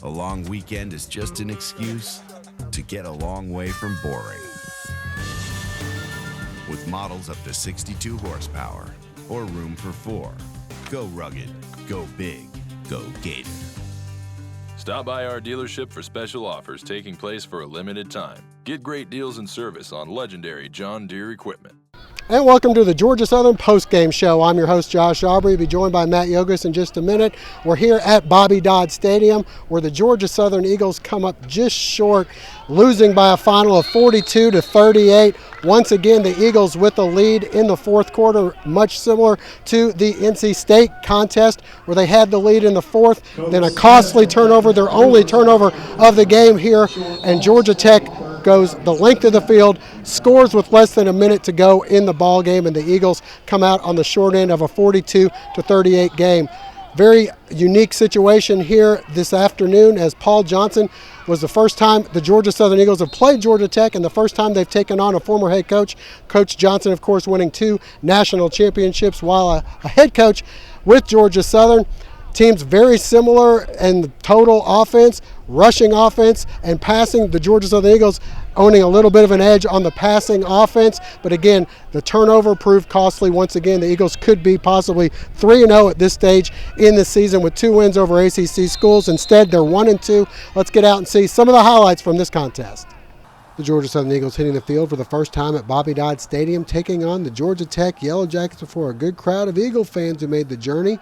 a long weekend is just an excuse to get a long way from boring. With models up to 62 horsepower or room for 4. Go rugged, go big, go Gator. Stop by our dealership for special offers taking place for a limited time. Get great deals and service on legendary John Deere equipment. And welcome to the Georgia Southern Postgame Show. I'm your host, Josh Aubrey. We'll be joined by Matt Yogas in just a minute. We're here at Bobby Dodd Stadium, where the Georgia Southern Eagles come up just short, losing by a final of 42-38. Once again, the Eagles with the lead in the fourth quarter, much similar to the NC State contest, where they had the lead in the fourth, then a costly turnover, their only turnover of the game here, and Georgia Tech goes the length of the field, scores with less than a minute to go in the ball game, and the Eagles come out on the short end of a 42-38 game. Very unique situation here this afternoon, as Paul Johnson was the first time the Georgia Southern Eagles have played Georgia Tech, and the first time they've taken on a former head coach. Coach Johnson, of course, winning 2 national championships while a head coach with Georgia Southern. Teams very similar in total offense, rushing offense, and passing. The Georgia Southern Eagles owning a little bit of an edge on the passing offense. But again, the turnover proved costly. Once again, the Eagles could be possibly 3-0 at this stage in the season with 2 wins over ACC schools. Instead, they're 1-2. Let's get out and see some of the highlights from this contest. The Georgia Southern Eagles hitting the field for the first time at Bobby Dodd Stadium, taking on the Georgia Tech Yellow Jackets before a good crowd of Eagle fans who made the journey.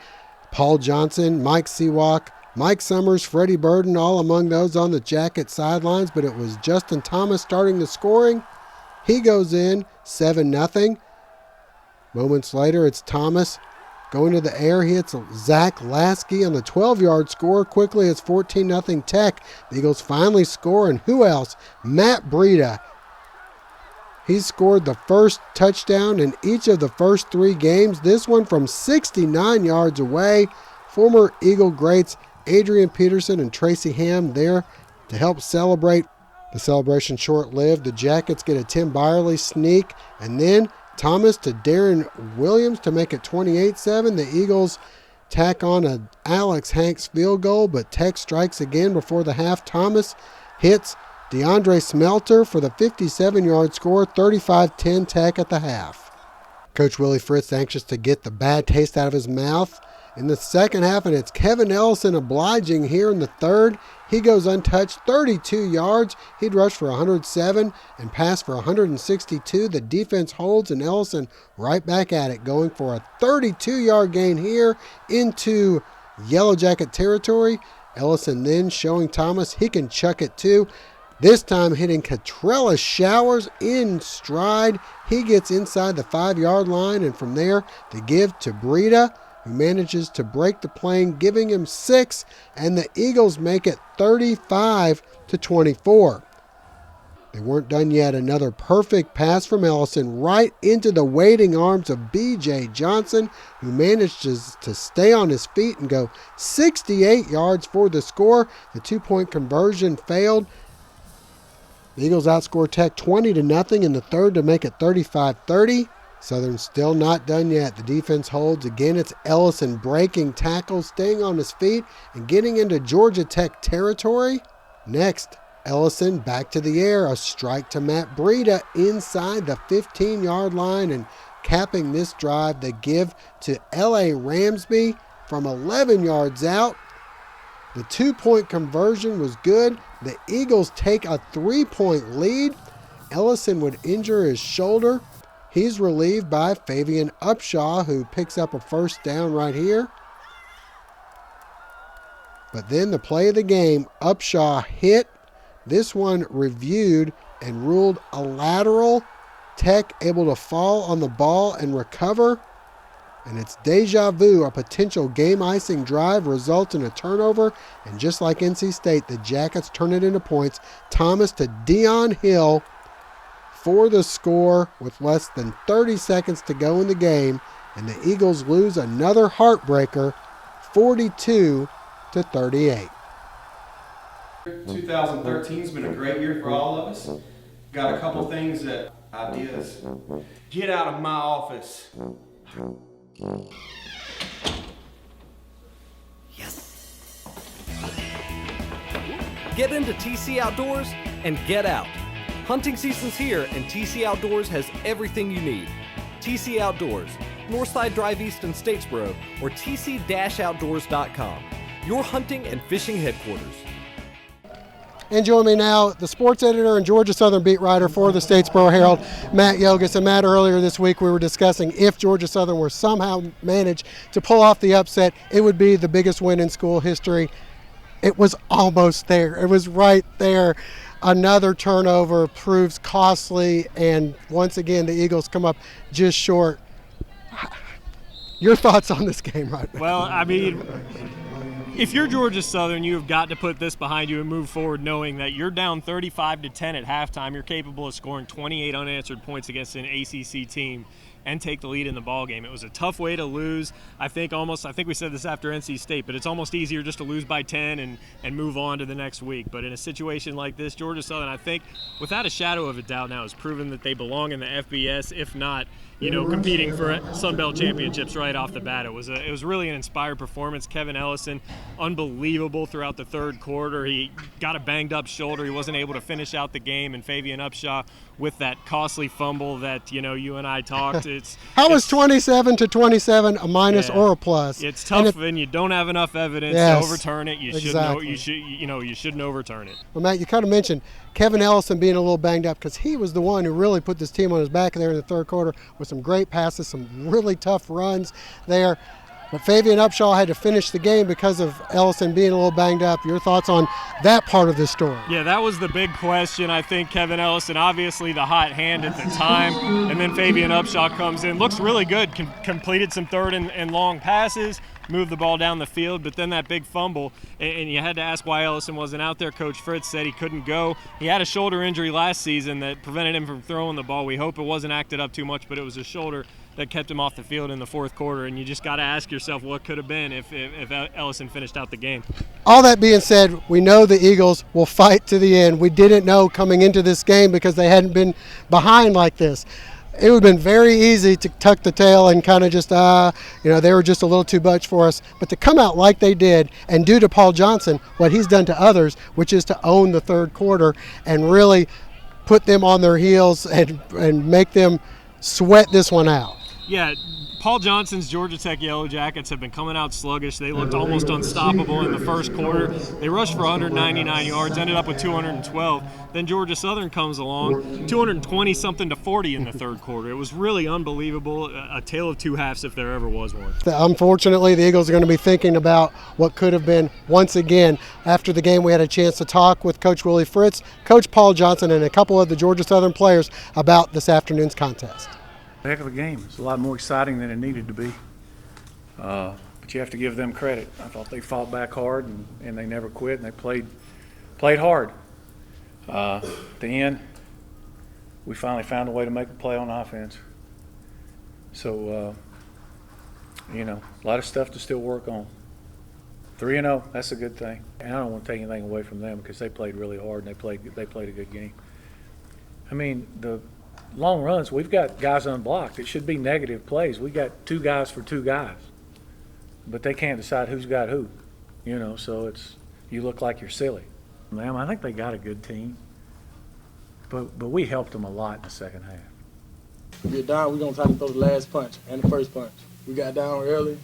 Paul Johnson, Mike Seawalk, Mike Summers, Freddie Burden, all among those on the Jacket sidelines, but it was Justin Thomas starting the scoring. He goes in, 7-0. Moments later, it's Thomas going to the air. He hits Zach Lasky on the 12-yard score. Quickly, it's 14-0 Tech. The Eagles finally score, and who else? Matt Breida. He scored the first touchdown in each of the first 3 games, this one from 69 yards away. Former Eagle greats Adrian Peterson and Tracy Ham there to help celebrate. The celebration short-lived. The Jackets get a Tim Byerly sneak, and then Thomas to Darren Williams to make it 28-7. The Eagles tack on a Alex Hanks field goal, but Tech strikes again before the half. Thomas hits DeAndre Smelter for the 57-yard score, 35-10 Tech at the half. Coach Willie Fritz anxious to get the bad taste out of his mouth in the second half, and it's Kevin Ellison obliging here in the third. He goes untouched, 32 yards. He'd rush for 107 and pass for 162. The defense holds, and Ellison right back at it, going for a 32-yard gain here into Yellow Jacket territory. Ellison then showing Thomas he can chuck it too. This time hitting Catrella Showers in stride. He gets inside the 5-yard line, and from there to give to Breida, who manages to break the plane, giving him 6, and the Eagles make it 35-24. They weren't done yet. Another perfect pass from Ellison right into the waiting arms of B.J. Johnson, who manages to stay on his feet and go 68 yards for the score. The 2-point conversion failed. The Eagles outscore Tech 20-0 in the third to make it 35-30. Southern still not done yet. The defense holds. Again, it's Ellison breaking tackles, staying on his feet, and getting into Georgia Tech territory. Next, Ellison back to the air. A strike to Matt Breida inside the 15-yard line, and capping this drive, they give to L.A. Ramsby from 11 yards out. The 2-point conversion was good. The Eagles take a 3-point lead. Ellison would injure his shoulder. He's relieved by Fabian Upshaw, who picks up a first down right here. But then the play of the game, Upshaw hit. This one reviewed and ruled a lateral. Tech able to fall on the ball and recover. And it's deja vu. A potential game-icing drive results in a turnover. And just like NC State, the Jackets turn it into points. Thomas to Deion Hill for the score with less than 30 seconds to go in the game. And the Eagles lose another heartbreaker, 42-38. 2013's been a great year for all of us. Got a couple things ideas. Get out of my office. Yes. Get into TC Outdoors and get out. Hunting season's here and TC Outdoors has everything you need. TC Outdoors, Northside Drive East in Statesboro, or tc-outdoors.com, your hunting and fishing headquarters. And join me now, the sports editor and Georgia Southern beat writer for the Statesboro Herald, Matt Yogus. And Matt, earlier this week we were discussing if Georgia Southern were somehow managed to pull off the upset, it would be the biggest win in school history. It was almost there. It was right there. Another turnover proves costly, and once again the Eagles come up just short. Your thoughts on this game right now? Well, I mean, if you're Georgia Southern, you have got to put this behind you and move forward knowing that you're down 35-10 at halftime. You're capable of scoring 28 unanswered points against an ACC team and take the lead in the ballgame. It was a tough way to lose. I think we said this after NC State, but it's almost easier just to lose by 10 and move on to the next week. But in a situation like this, Georgia Southern, I think, without a shadow of a doubt now, has proven that they belong in the FBS, if not, competing for Sun Belt championships right off the bat. It was really an inspired performance. Kevin Ellison, unbelievable throughout the third quarter. He got a banged up shoulder. He wasn't able to finish out the game, and Fabian Upshaw with that costly fumble that you and I talked. How was 27-27 a minus or a plus? It's tough when you don't have enough evidence to overturn it. You shouldn't overturn it. Well, Matt, you kind of mentioned Kevin Ellison being a little banged up because he was the one who really put this team on his back there in the third quarter with some great passes, some really tough runs there. But Fabian Upshaw had to finish the game because of Ellison being a little banged up. Your thoughts on that part of the story? Yeah, that was the big question. I think Kevin Ellison, obviously the hot hand at the time, and then Fabian Upshaw comes in, looks really good, completed some third and long passes, moved the ball down the field, but then that big fumble, and you had to ask why Ellison wasn't out there. Coach Fritz said he couldn't go. He had a shoulder injury last season that prevented him from throwing the ball. We hope it wasn't acted up too much, but it was a shoulder that kept him off the field in the fourth quarter, and you just got to ask yourself what could have been if Ellison finished out the game. All that being said, we know the Eagles will fight to the end. We didn't know coming into this game because they hadn't been behind like this. It would have been very easy to tuck the tail and kind of just, they were just a little too much for us. But to come out like they did and do to Paul Johnson what he's done to others, which is to own the third quarter and really put them on their heels and make them sweat this one out. Yeah, Paul Johnson's Georgia Tech Yellow Jackets have been coming out sluggish. They looked almost unstoppable in the first quarter. They rushed for 199 yards, ended up with 212. Then Georgia Southern comes along, 220-something to 40 in the third quarter. It was really unbelievable, a tale of two halves if there ever was one. Unfortunately, the Eagles are going to be thinking about what could have been. Once again, after the game, we had a chance to talk with Coach Willie Fritz, Coach Paul Johnson, and a couple of the Georgia Southern players about this afternoon's contest. Heck of a game. It's a lot more exciting than it needed to be. But you have to give them credit. I thought they fought back hard and they never quit, and they played hard. At the end, we finally found a way to make a play on offense. So, a lot of stuff to still work on. 3-0, that's a good thing. And I don't want to take anything away from them because they played really hard and they played a good game. I mean, the long runs, we've got guys unblocked. It should be negative plays. We got two guys for two guys, but they can't decide who's got who, so you look like you're silly. I think they got a good team, but we helped them a lot in the second half. If we get down, we're going to try to throw the last punch and the first punch. We got down early,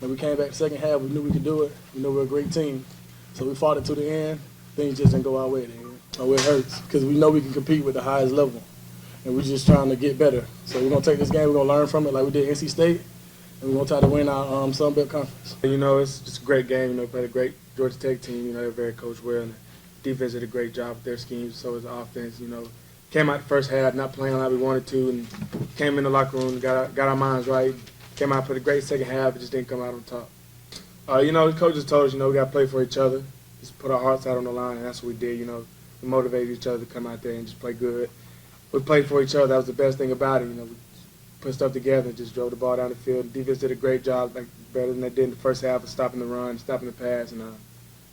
and we came back the second half. We knew we could do it. We know we're a great team, so we fought it to the end. Things just didn't go our way at the end. Oh, it hurts because we know we can compete with the highest level. And we're just trying to get better. So we're going to take this game, we're going to learn from it like we did NC State, and we're going to try to win our Sun Belt Conference. It's just a great game. Played a great Georgia Tech team. They're very coached well, and the defense did a great job with their schemes. So is the offense. Came out the first half not playing like we wanted to, and came in the locker room, got our minds right. Came out, put a great second half, but just didn't come out on top. The coaches told us, we got to play for each other. Just put our hearts out on the line, and that's what we did. We motivated each other to come out there and just play good. We played for each other. That was the best thing about it. We put stuff together and just drove the ball down the field. The defense did a great job, better than they did in the first half of stopping the run, stopping the pass, and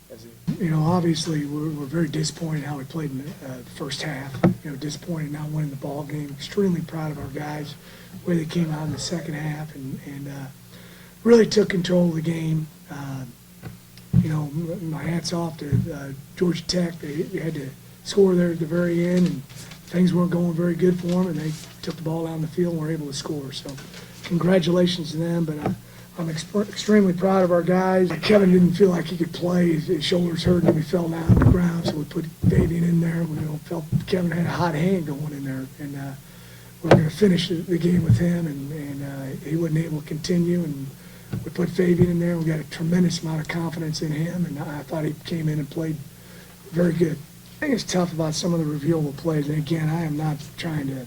that's it. Obviously we're very disappointed how we played in the first half. Disappointed not winning the ball game. Extremely proud of our guys, the way they came out in the second half and really took control of the game. My hats off to Georgia Tech. They had to score there at the very end, and things weren't going very good for them, and they took the ball down the field and were able to score. So congratulations to them, but I'm extremely proud of our guys. Kevin didn't feel like he could play. His shoulders hurt and he fell down on the ground, so we put Fabian in there. We felt Kevin had a hot hand going in there, and we were going to finish the game with him, and he wasn't able to continue, and we put Fabian in there. We got a tremendous amount of confidence in him, and I thought he came in and played very good. I think it's tough about some of the reviewable plays, and again, I am not trying to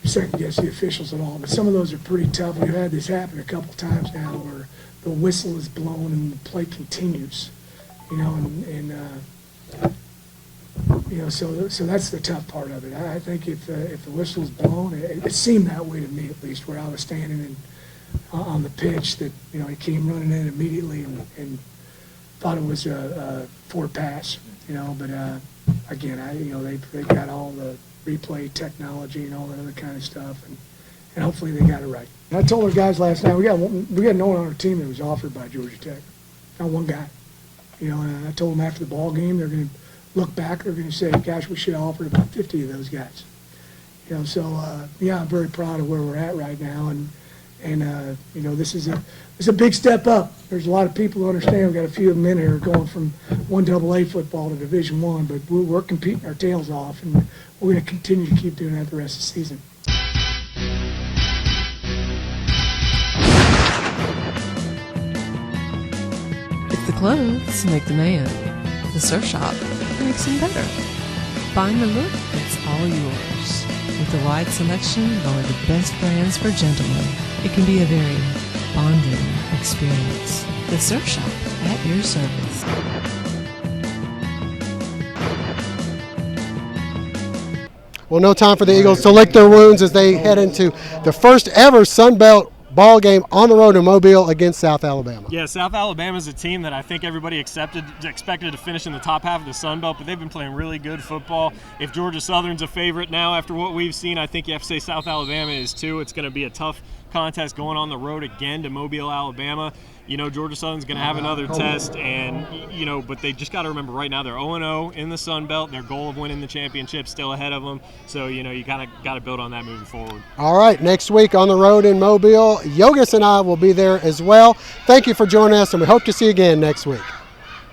second guess the officials at all, but some of those are pretty tough. We've had this happen a couple times now where the whistle is blown and the play continues, so that's the tough part of it. I think if the whistle is blown, it seemed that way to me at least, where I was standing on the pitch, that he came running in immediately and thought it was a forward pass, but again, they've got all the replay technology and all that other kind of stuff, and hopefully they got it right. And I told our guys last night, we got no one on our team that was offered by Georgia Tech, not one guy. And I told them after the ball game, they're going to look back, they're going to say, gosh, we should have offered about 50 of those guys. I'm very proud of where we're at right now, and this is a big step up. There's a lot of people who understand. We've got a few of them in here going from 1AA football to Division I, but we're competing our tails off, and we're going to continue to keep doing that the rest of the season. If the clothes make the man, the surf shop makes him better. Find the look that's all yours. With a wide selection of only the best brands for gentlemen, it can be a very bonding experience. The surf shop at your service. Well, no time for the Eagles to lick their wounds as they head into the first ever Sun Belt ball game on the road in Mobile against South Alabama. Yeah, South Alabama is a team that I think everybody expected to finish in the top half of the Sun Belt, but they've been playing really good football. If Georgia Southern's a favorite now after what we've seen, I think you have to say South Alabama is too. It's going to be a tough contest going on the road again to Mobile, Alabama. Georgia Southern's going to have another test, and but they just got to remember right now they're 0-0 in the Sun Belt. Their goal of winning the championship still ahead of them. So you kind of got to build on that moving forward. All right, next week on the road in Mobile, Yogus and I will be there as well. Thank you for joining us, and we hope to see you again next week.